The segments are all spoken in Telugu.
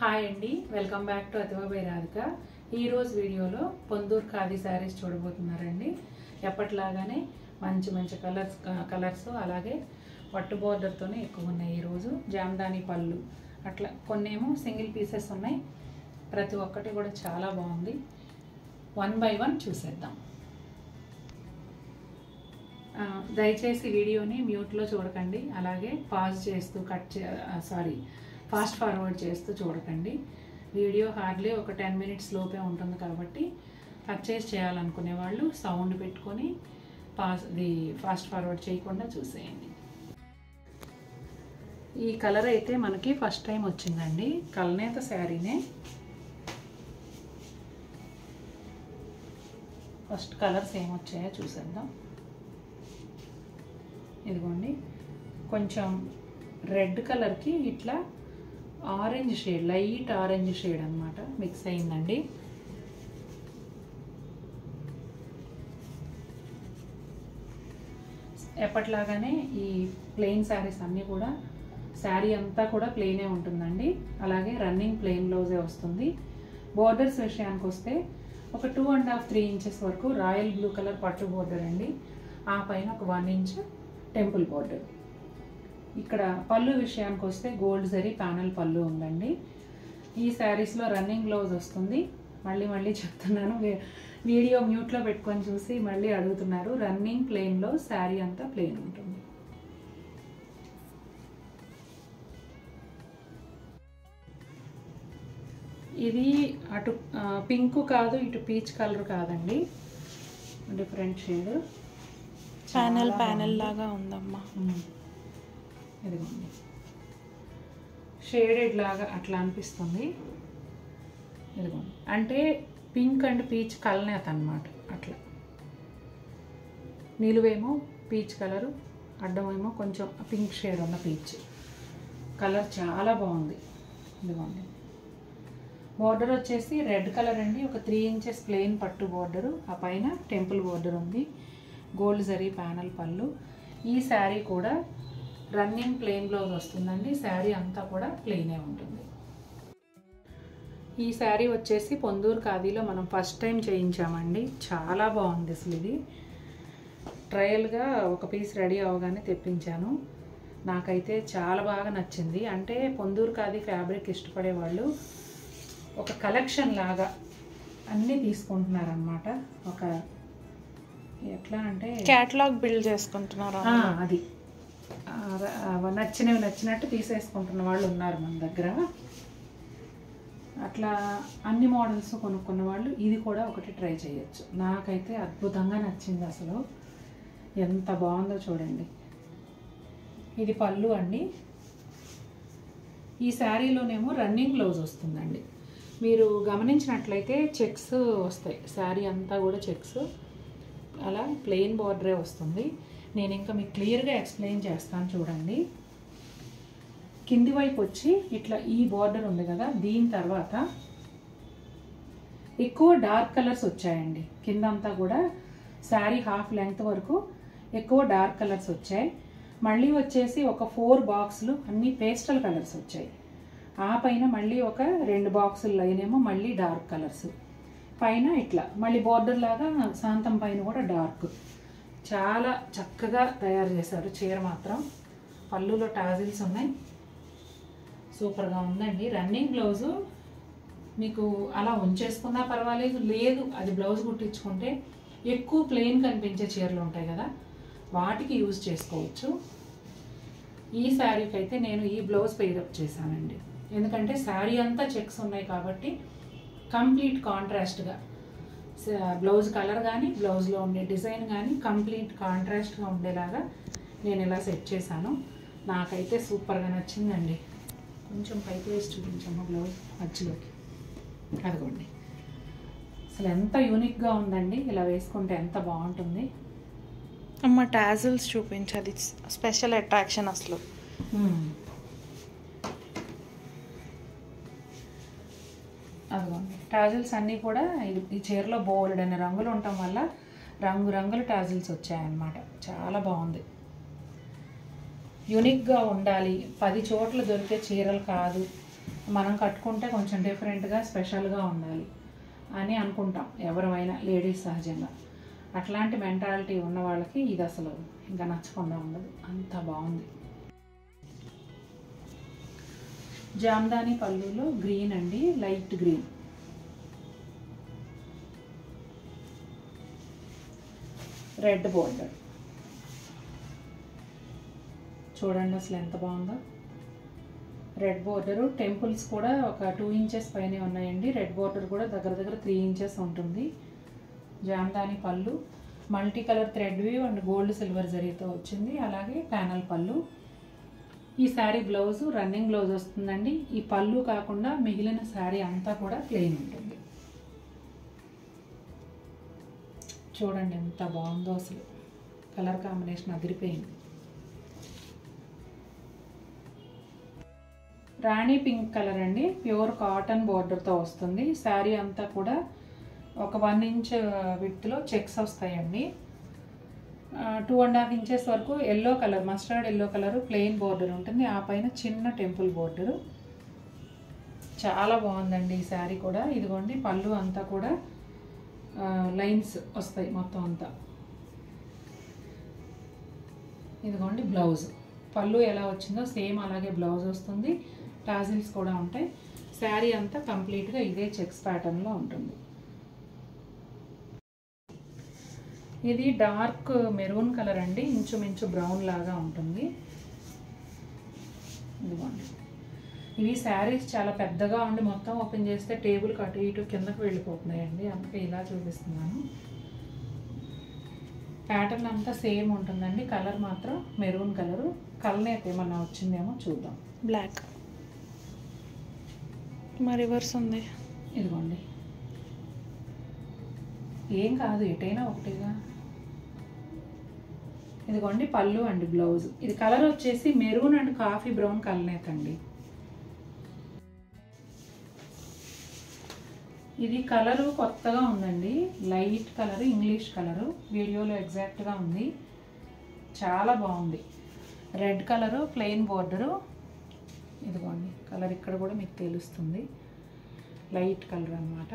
హాయ్ అండి, welcome back to Athiva by Radhika. ఈరోజు వీడియోలో పొందూరు ఖాదీ శారీస్ చూడబోతున్నారండి. ఎప్పటిలాగానే మంచి మంచి కలర్స్ అలాగే పట్టు బోర్డర్తోనే ఎక్కువ ఉన్నాయి. ఈరోజు జామ్దాని పళ్ళు అట్లా కొన్నేమో సింగిల్ పీసెస్ ఉన్నాయి. ప్రతి ఒక్కటి కూడా చాలా బాగుంది. 1 బై 1 చూసేద్దాం. దయచేసి వీడియోని మ్యూట్లో చూడకండి, అలాగే పాజ్ చేస్తూ ఫాస్ట్ ఫార్వర్డ్ చేస్తూ చూడకండి. వీడియో హార్డ్లీ ఒక 10 మినిట్స్ లోపే ఉంటుంది కాబట్టి పర్చేస్ చేయాలనుకునే వాళ్ళు సౌండ్ పెట్టుకొని ఫాస్ట్ ఫార్వర్డ్ చేయకుండా చూసేయండి. ఈ కలర్ అయితే మనకి ఫస్ట్ టైం వచ్చిందండి. కల్నేత శారీనే. ఫస్ట్ కలర్స్ ఏమొచ్చాయో చూసేద్దాం. ఇదిగోండి, కొంచెం రెడ్ కలర్కి ఇట్లా orange shade, light orange shade అన్నమాట మిక్స్ అయిందండి. ఎప్పట్లాగానే ఈ ప్లెయిన్ శారీస్ అన్నీ కూడా శారీ అంతా కూడా ప్లెయినే ఉంటుందండి. అలాగే రన్నింగ్ ప్లెయిన్ బ్లౌజే వస్తుంది. బోర్డర్స్ విషయానికి వస్తే ఒక 2.5-3 ఇంచెస్ వరకు రాయల్ బ్లూ కలర్ పట్టు బోర్డర్ అండి. ఆ పైన ఒక 1 ఇంచ్ టెంపుల్ బోర్డర్. ఇక్కడ పళ్ళు విషయానికి వస్తే గోల్డ్ జరీ ప్యానల్ పళ్ళు ఉందండి. ఈ శారీస్లో రన్నింగ్ బ్లౌజ్ వస్తుంది. మళ్ళీ చెప్తున్నాను, వీడియో మ్యూట్లో పెట్టుకొని చూసి మళ్ళీ అడుగుతున్నారు. రన్నింగ్ ప్లెయిన్లో శారీ అంతా ప్లెయిన్ ఉంటుంది. ఇది అటు పింక్ కాదు, ఇటు పీచ్ కలర్ కాదండి, డిఫరెంట్ షేడ్. ప్యానల్ లాగా ఉందమ్మా. ఇదిగోండి, షేడెడ్ లాగా అట్లా అనిపిస్తుంది. ఇదిగోండి, అంటే పింక్ అండ్ పీచ్ కలనేత అన్నమాట. అట్లా నిలువేమో పీచ్ కలరు, అడ్డమేమో కొంచెం పింక్ షేడ్ ఉన్న పీచ్ కలర్. చాలా బాగుంది. ఇదిగోండి, బోర్డర్ వచ్చేసి రెడ్ కలర్ అండి. ఒక 3 ఇంచెస్ ప్లెయిన్ పట్టు బోర్డరు, ఆ పైన టెంపుల్ బోర్డర్ ఉంది. గోల్డ్ జరీ ప్యానల్ పళ్ళు. ఈ శారీ కూడా రన్నింగ్ ప్లెయిన్ బ్లౌజ్ వస్తుందండి. శారీ అంతా కూడా ప్లెయినే ఉంటుంది. ఈ శారీ వచ్చేసి పొందూరు ఖాదీలో మనం ఫస్ట్ టైం చేయించామండి. చాలా బాగుంది అసలు. ఇది ట్రయల్గా ఒక పీస్ రెడీ అవగానే తెప్పించాను. నాకైతే చాలా బాగా నచ్చింది. అంటే పొందూరు ఖాదీ ఫ్యాబ్రిక్ ఇష్టపడే వాళ్ళు ఒక కలెక్షన్ లాగా అన్నీ తీసుకుంటున్నారనమాట. ఒక ఎట్లా అంటే క్యాటలాగ్ బిల్డ్ చేసుకుంటున్నారు. అది నచ్చినట్టు తీసేసుకుంటున్న వాళ్ళు ఉన్నారు మన దగ్గర. అట్లా అన్ని మోడల్స్ కొనుక్కున్న వాళ్ళు ఇది కూడా ఒకటి ట్రై చేయొచ్చు. నాకైతే అద్భుతంగా నచ్చింది అసలు. ఎంత బాగుందో చూడండి. ఇది పళ్ళు అండి. ఈ శారీలోనేమో రన్నింగ్ బ్లౌజ్ వస్తుందండి. మీరు గమనించినట్లయితే చెక్స్ వస్తాయి. శారీ అంతా కూడా చెక్స్, అలా ప్లెయిన్ బార్డరే వస్తుంది. నేను ఇంకా మీకు క్లియర్గా ఎక్స్ప్లెయిన్ చేస్తాను చూడండి. కింది వైపు వచ్చి ఇట్లా ఈ బార్డర్ ఉంది కదా, దీని తర్వాత ఎక్కువ డార్క్ కలర్స్ వచ్చాయండి. కిందంతా కూడా శారీ హాఫ్ లెంగ్త్ వరకు ఎక్కువ డార్క్ కలర్స్ వచ్చాయి. మళ్ళీ వచ్చేసి ఒక 4 బాక్సులు అన్నీ పేస్టల్ కలర్స్ వచ్చాయి. ఆ పైన మళ్ళీ ఒక 2 బాక్సులు అయినేమో మళ్ళీ డార్క్ కలర్స్. పైన ఇట్లా మళ్ళీ బార్డర్ లాగా శాంతం పైన కూడా డార్క్. చాలా చక్కగా తయారు చేశారు చీర మాత్రం. పళ్ళులో టాజిల్స్ ఉన్నాయి. సూపర్గా ఉందండి. రన్నింగ్ బ్లౌజు మీకు అలా ఉంచేసుకున్నా పర్వాలేదు, లేదు అది బ్లౌజ్ కుట్టించుకుంటే ఎక్కువ ప్లెయిన్ కనిపించే చీరలు ఉంటాయి కదా, వాటికి యూజ్ చేసుకోవచ్చు. ఈ శారీకి అయితే నేను ఈ బ్లౌజ్ పెయిరప్ చేశానండి. ఎందుకంటే శారీ అంతా చెక్స్ ఉన్నాయి కాబట్టి కంప్లీట్ కాంట్రాస్ట్గా బ్లౌజ్ కలర్ కానీ బ్లౌజ్లో ఉండే డిజైన్ కానీ కంప్లీట్ కాంట్రాస్ట్గా ఉండేలాగా నేను ఇలా సెట్ చేశాను. నాకైతే సూపర్గా నచ్చిందండి. కొంచెం పైకి వేసి చూపించాము బ్లౌజ్ మధ్యలోకి. అదిగోండి, అసలు ఎంత యూనిక్గా ఉందండి. ఇలా వేసుకుంటే ఎంత బాగుంటుంది. అమ్మ టాజిల్స్ చూపించాలి, స్పెషల్ అట్రాక్షన్ అసలు. అదిగోండి, టాజిల్స్ అన్నీ కూడా ఈ చీరలో బోల్డ్ అనే రంగులు ఉండటం వల్ల రంగురంగుల టాజిల్స్ వచ్చాయన్నమాట. చాలా బాగుంది. యూనిక్గా ఉండాలి, 10 చోట్ల దొరికే చీరలు కాదు మనం కట్టుకుంటే కొంచెం డిఫరెంట్గా స్పెషల్గా ఉండాలి అని అనుకుంటాం ఎవరైనా, లేడీస్ సహజంగా. అట్లాంటి మెంటాలిటీ ఉన్న వాళ్ళకి ఇది అసలు ఇంకా నచ్చకుండా ఉండదు, అంత బాగుంది. జామ్దాని పళ్ళులో గ్రీన్ అండి, లైట్ గ్రీన్. రెడ్ బోర్డర్ చూడండి అసలు ఎంత బాగుందో. రెడ్ బోర్డరు, టెంపుల్స్ కూడా ఒక 2 ఇంచెస్ పైనే ఉన్నాయండి. రెడ్ బోర్డర్ కూడా దగ్గర దగ్గర 3 ఇంచెస్ ఉంటుంది. జామ్దాని పళ్ళు, multi colour thread weave and gold silver జరీతో వచ్చింది. అలాగే ప్యానల్ పళ్ళు. ఈ శారీ బ్లౌజు రన్నింగ్ బ్లౌజ్ వస్తుందండి. ఈ పళ్ళు కాకుండా మిగిలిన శారీ అంతా కూడా ప్లెయిన్ ఉంటుంది. చూడండి ఎంత బాగుందో అసలు, కలర్ కాంబినేషన్ అదిరిపోయింది. రాణి పింక్ కలర్ అండి, ప్యూర్ కాటన్ బోర్డర్తో వస్తుంది. శారీ అంతా కూడా ఒక 1 ఇంచ్ విడ్త్లో చెక్స్ వస్తాయండి. 2.5 ఇంచెస్ వరకు yellow colour, mustard yellow colour plain border ఉంటుంది. ఆ పైన చిన్న టెంపుల్ బోర్డరు. చాలా బాగుందండి ఈ శారీ కూడా. ఇదిగోండి పళ్ళు అంతా కూడా లైన్స్ వస్తాయి మొత్తం అంతా. ఇదిగోండి బ్లౌజ్, పళ్ళు ఎలా వచ్చిందో సేమ్ అలాగే బ్లౌజ్ వస్తుంది. టాజిల్స్ కూడా ఉంటాయి. శారీ అంతా కంప్లీట్గా ఇదే చెక్స్ ప్యాటర్న్లో ఉంటుంది. ఇది డార్క్ మెరూన్ కలర్ అండి, ఇంచుమించు బ్రౌన్ లాగా ఉంటుంది. ఇదిగోండి, ఇవి శారీస్ చాలా పెద్దగా ఉండి మొత్తం ఓపెన్ చేస్తే టేబుల్ అటు ఇటు కిందకు వెళ్ళిపోతున్నాయండి, అందుకే ఇలా చూపిస్తున్నాను. ప్యాటర్న్ అంతా సేమ్ ఉంటుందండి, కలర్ మాత్రం మెరూన్ కలరు. కలర్ అయితే ఏమన్నా వచ్చిందేమో చూద్దాం. బ్లాక్, మా రివర్స్ ఉంది. ఇదిగోండి, ఏం కాదు ఎటైనా ఒకటిగా. ఇదిగోండి పళ్ళు అండ్ బ్లౌజ్. ఇది కలర్ వచ్చేసి maroon and coffee brown colour అండి. ఇది కలరు కొత్తగా ఉందండి, లైట్ కలర్, ఇంగ్లీష్ కలరు. వీడియోలో ఎగ్జాక్ట్గా ఉంది, చాలా బాగుంది. Red colour, plain border. ఇదిగోండి కలర్ ఇక్కడ కూడా మీకు తెలుస్తుంది, లైట్ కలర్ అన్నమాట.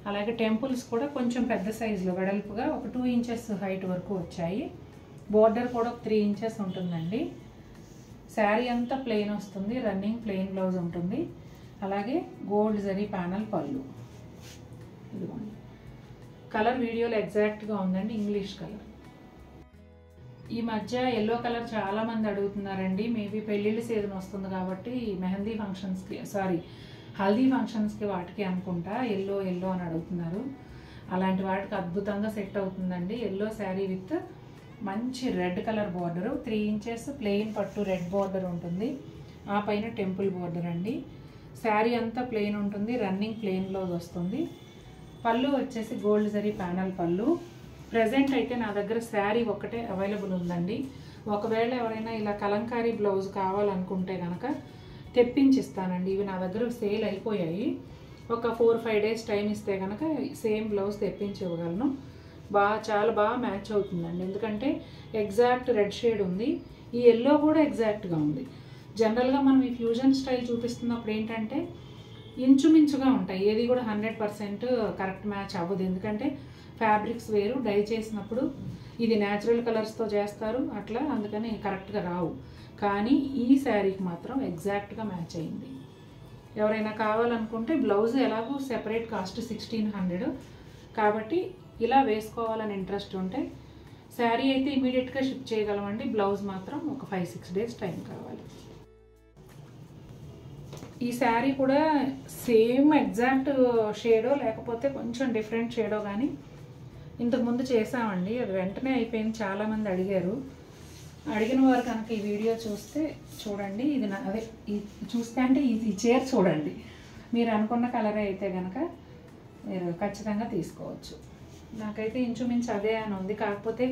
అలాగే టెంపుల్స్ కూడా కొంచెం పెద్ద సైజులో వెడల్పుగా ఒక 2 ఇంచెస్ హైట్ వరకు వచ్చాయి. బోర్డర్ కూడా ఒక 3 ఇంచెస్ ఉంటుందండి. శారీ అంతా ప్లెయిన్ వస్తుంది, రన్నింగ్ ప్లెయిన్ బ్లౌజ్ ఉంటుంది. అలాగే గోల్డ్ జరీ ప్యానల్ పళ్ళు. ఇదిగోండి కలర్ వీడియోలో ఎగ్జాక్ట్గా ఉందండి, ఇంగ్లీష్ కలర్. ఈ మధ్య ఎల్లో కలర్ చాలా మంది అడుగుతున్నారండి. మేబీ పెళ్ళిళ్ళ సీజన్ వస్తుంది కాబట్టి మెహందీ ఫంక్షన్స్కి, హల్దీ ఫంక్షన్స్కి వాటికి అనుకుంటా ఎల్లో ఎల్లో అని అడుగుతున్నారు. అలాంటి వాటికి అద్భుతంగా సెట్ అవుతుందండి. ఎల్లో శారీ విత్ మంచి red colour border, 3 inches plain పట్టు రెడ్ బోర్డర్ ఉంటుంది. ఆ పైన టెంపుల్ బోర్డర్ అండి. శారీ అంతా ప్లెయిన్ ఉంటుంది, రన్నింగ్ ప్లెయిన్ బ్లౌజ్ వస్తుంది. పళ్ళు వచ్చేసి గోల్డ్ జరీ ప్యానల్ పళ్ళు. ప్రజెంట్ అయితే నా దగ్గర శారీ ఒకటే అవైలబుల్ ఉందండి. ఒకవేళ ఎవరైనా ఇలా కలంకారీ బ్లౌజ్ కావాలనుకుంటే కనుక తెప్పించిస్తానండి. ఇవి నా దగ్గర సేల్ అయిపోయాయి. ఒక 4-5 డేస్ టైం ఇస్తే కనుక సేమ్ బ్లౌజ్ తెప్పించి ఇవ్వగలను. చాలా బాగా మ్యాచ్ అవుతుందండి, ఎందుకంటే ఎగ్జాక్ట్ రెడ్ షేడ్ ఉంది. ఈ ఎల్లో కూడా ఎగ్జాక్ట్గా ఉంది. జనరల్గా మనం ఈ ఫ్యూజన్ స్టైల్ చూపిస్తున్నప్పుడు ఏంటంటే ఇంచుమించుగా ఉంటాయి, ఏది కూడా 100% కరెక్ట్ మ్యాచ్ అవ్వదు. ఎందుకంటే ఫ్యాబ్రిక్స్ వేరు, డై చేసినప్పుడు ఇది న్యాచురల్ కలర్స్తో చేస్తారు అట్లా, అందుకని కరెక్ట్గా రావు. కానీ ఈ శారీకి మాత్రం ఎగ్జాక్ట్గా మ్యాచ్ అయింది. ఎవరైనా కావాలనుకుంటే బ్లౌజ్ ఎలాగో సెపరేట్ కాస్ట్ 1600, కాబట్టి ఇలా వేసుకోవాలని ఇంట్రెస్ట్ ఉంటే శారీ అయితే ఇమీడియట్గా షిప్ చేయగలమండి. బ్లౌజ్ మాత్రం ఒక 5-6 డేస్ టైం కావాలి. ఈ శారీ కూడా సేమ్ ఎగ్జాక్ట్ షేడో లేకపోతే కొంచెం డిఫరెంట్ షేడో కానీ ఇంతకుముందు చేసామండి, అది వెంటనే అయిపోయింది. చాలామంది అడిగారు. అడిగిన వారు కనుక ఈ వీడియో చూస్తే చూడండి, ఇది అదే చూస్తే అంటే ఈ చీర చూడండి, మీరు అనుకున్న కలరే అయితే కనుక మీరు ఖచ్చితంగా తీసుకోవచ్చు. నాకైతే ఇంచుమించు అదే అని ఉంది, కాకపోతే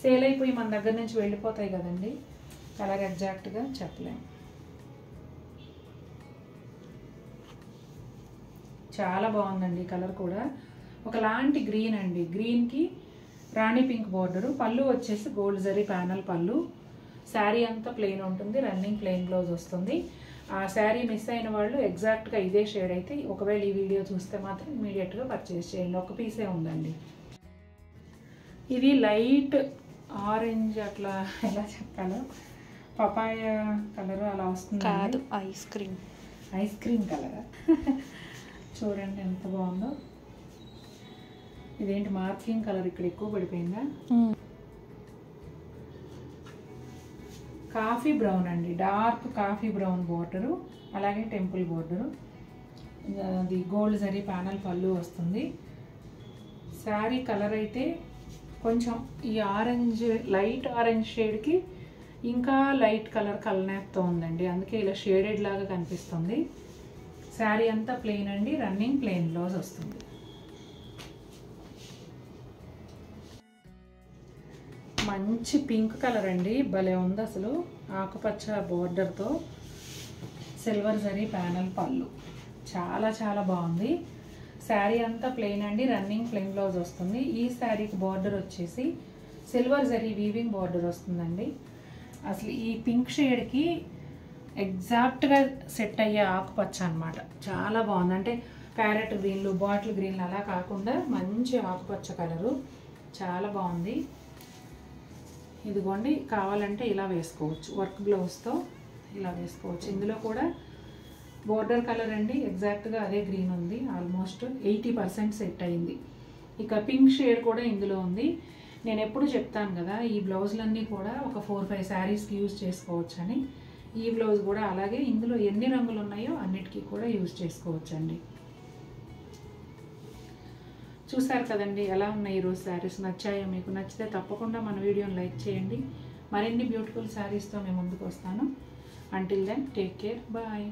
సేల్ అయిపోయి మన దగ్గర నుంచి వెళ్ళిపోతాయి కదండి, కలర్ ఎగ్జాక్ట్గా చెప్పలేము. చాలా బాగుందండి కలర్ కూడా. ఒకలాంటి గ్రీన్ అండి, గ్రీన్కి రాణి పింక్ బోర్డరు. పళ్ళు వచ్చేసి గోల్డ్ జరీ ప్యానల్ పళ్ళు. శారీ అంతా ప్లెయిన్ ఉంటుంది, రన్నింగ్ ప్లెయిన్ బ్లౌజ్ వస్తుంది. ఆ శారీ మిస్ అయిన వాళ్ళు ఎగ్జాక్ట్గా ఇదే షేడ్ అయితే ఒకవేళ ఈ వీడియో చూస్తే మాత్రం ఇమీడియట్గా పర్చేస్ చేయండి. ఒక పీసే ఉందండి. ఇది లైట్ ఆరెంజ్ అట్లా ఎలా చెప్పాలో పపాయ కలర్ అలా వస్తుంది. కాదు, ఐస్ క్రీమ్ కలర్. చూడండి ఎంత బాగుందో. ఇదేంటి మార్కింగ్ కలర్ ఇక్కడ ఎక్కువ పడిపోయిందా? కాఫీ బ్రౌన్ అండి, డార్క్ కాఫీ బ్రౌన్ బోర్డరు, అలాగే టెంపుల్ బోర్డరు. అది గోల్డ్ జరీ ప్యానల్ పళ్ళు వస్తుంది. శారీ కలర్ అయితే కొంచెం ఈ ఆరెంజ్, లైట్ ఆరెంజ్ షేడ్కి ఇంకా లైట్ కలర్ కలనేపుతో ఉందండి, అందుకే ఇలా షేడెడ్ లాగా కనిపిస్తుంది. శారీ అంతా ప్లెయిన్ అండి, రన్నింగ్ ప్లెయిన్ బ్లౌజ్ వస్తుంది. మంచి పింక్ కలర్ అండి, భలే ఉంది అసలు. ఆకుపచ్చ బోర్డర్తో సిల్వర్ జరీ ప్యానల్ పళ్ళు, చాలా చాలా బాగుంది. శారీ అంతా ప్లెయిన్ అండి, రన్నింగ్ ప్లెయిన్ బ్లౌజ్ వస్తుంది. ఈ శారీకి బార్డర్ వచ్చేసి సిల్వర్ జరీ వీవింగ్ బార్డర్ వస్తుందండి. అసలు ఈ పింక్ షేడ్కి ఎగ్జాక్ట్గా సెట్ అయ్యే ఆకుపచ్చ అనమాట. చాలా బాగుంది. అంటే ప్యారెట్ గ్రీన్లు, బాటిల్ గ్రీన్లు అలా కాకుండా మంచి ఆకుపచ్చ కలరు, చాలా బాగుంది. ఇదిగోండి, కావాలంటే ఇలా వేసుకోవచ్చు, వర్క్ బ్లౌజ్తో ఇలా వేసుకోవచ్చు. ఇందులో కూడా బోర్డర్ కలర్ అండి, ఎగ్జాక్ట్గా అదే గ్రీన్ ఉంది. ఆల్మోస్ట్ 80% సెట్ అయింది. ఇక పింక్ షేడ్ కూడా ఇందులో ఉంది. నేను ఎప్పుడు చెప్తాను కదా, ఈ బ్లౌజులన్నీ కూడా ఒక 4-5 శారీస్కి యూజ్ చేసుకోవచ్చు అని. ఈ బ్లౌజ్ కూడా అలాగే, ఇందులో ఎన్ని రంగులు ఉన్నాయో అన్నిటికీ కూడా యూజ్ చేసుకోవచ్చు అండి. చూసారు కదండి ఎలా ఉన్నాయి ఈరోజు శారీస్. నచ్చాయో? మీకు నచ్చితే తప్పకుండా మన వీడియోని లైక్ చేయండి. మరిన్ని బ్యూటిఫుల్ శారీస్తో మేము ముందుకు వస్తాను. Until then take care, bye.